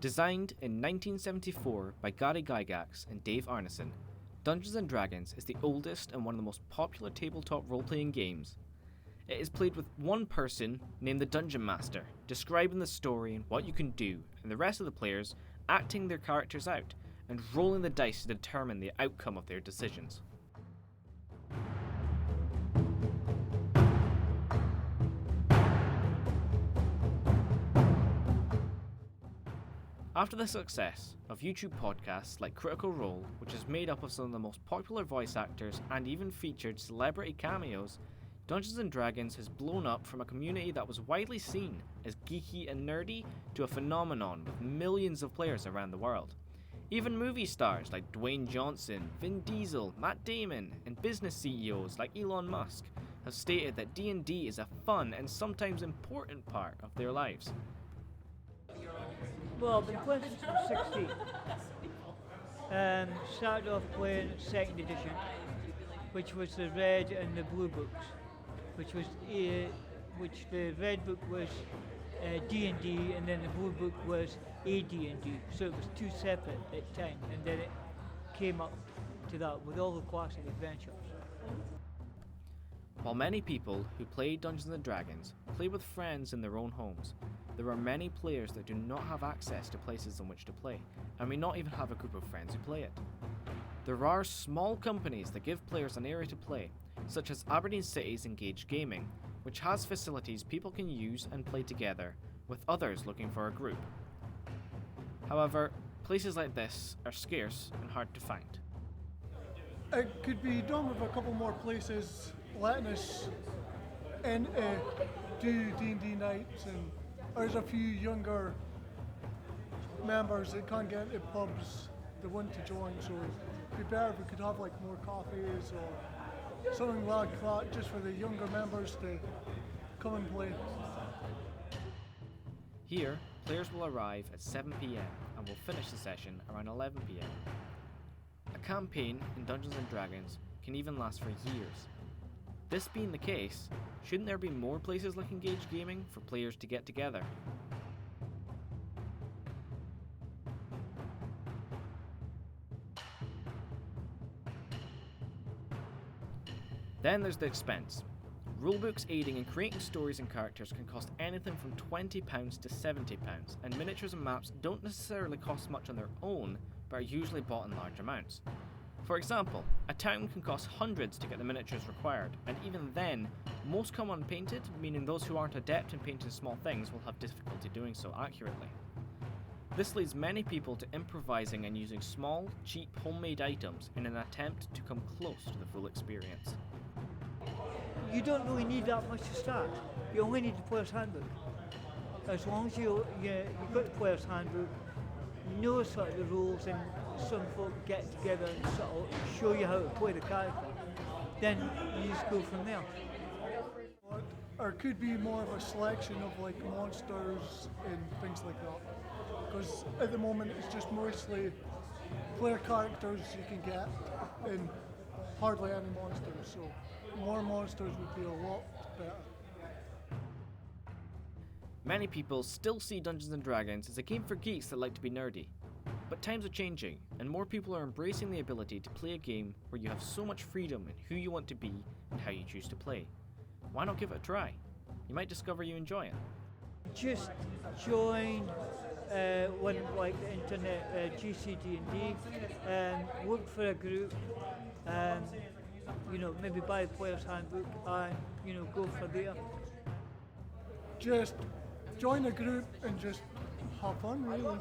Designed in 1974 by Gary Gygax and Dave Arneson, Dungeons & Dragons is the oldest and one of the most popular tabletop role-playing games. It is played with one person named the Dungeon Master, describing the story and what you can do, and the rest of the players acting their characters out and rolling the dice to determine the outcome of their decisions. After the success of YouTube podcasts like Critical Role, which is made up of some of the most popular voice actors and even featured celebrity cameos, Dungeons & Dragons has blown up from a community that was widely seen as geeky and nerdy to a phenomenon with millions of players around the world. Even movie stars like Dwayne Johnson, Vin Diesel, Matt Damon, and business CEOs like Elon Musk have stated that D&D is a fun and sometimes important part of their lives. Well, I've been playing since I was 16. Started off playing 2nd edition, which was the red and the blue books, which the red book was D&D, and then the blue book was AD&D. So it was two separate at the time, and then it came up to that with all the classic adventures. While many people who play Dungeons & Dragons play with friends in their own homes, there are many players that do not have access to places in which to play, and may not even have a group of friends who play it. There are small companies that give players an area to play, such as Aberdeen City's Engage Gaming, which has facilities people can use and play together with others looking for a group. However, places like this are scarce and hard to find. It could be done with a couple more places letting us in do D&D nights, and there's a few younger members that can't get into pubs that want to join, so it'd be better if we could have like more coffees or something like that just for the younger members to come and play. Here, players will arrive at 7 PM and will finish the session around 11 PM. A campaign in Dungeons & Dragons can even last for years. This being the case, shouldn't there be more places like Engage Gaming for players to get together? Then there's the expense. Rulebooks aiding in creating stories and characters can cost anything from £20 to £70, and miniatures and maps don't necessarily cost much on their own, but are usually bought in large amounts. For example, a town can cost hundreds to get the miniatures required, and even then, most come unpainted, meaning those who aren't adept in painting small things will have difficulty doing so accurately. This leads many people to improvising and using small, cheap homemade items in an attempt to come close to the full experience. You don't really need that much to start. You only need the player's handbook. As long as you've got the player's handbook, you know sort of the rules, and some folk get together and sort of show you how to play the character, then you just go from there. Or could be more of a selection of like monsters and things like that. Because at the moment it's just mostly player characters you can get and hardly any monsters, so more monsters would be a lot better. Many people still see Dungeons & Dragons as a game for geeks that like to be nerdy. But times are changing, and more people are embracing the ability to play a game where you have so much freedom in who you want to be and how you choose to play. Why not give it a try? You might discover you enjoy it. Just join one like the internet GCD&D, look for a group, maybe buy a player's handbook and go for there. Just join a group and just have fun, really.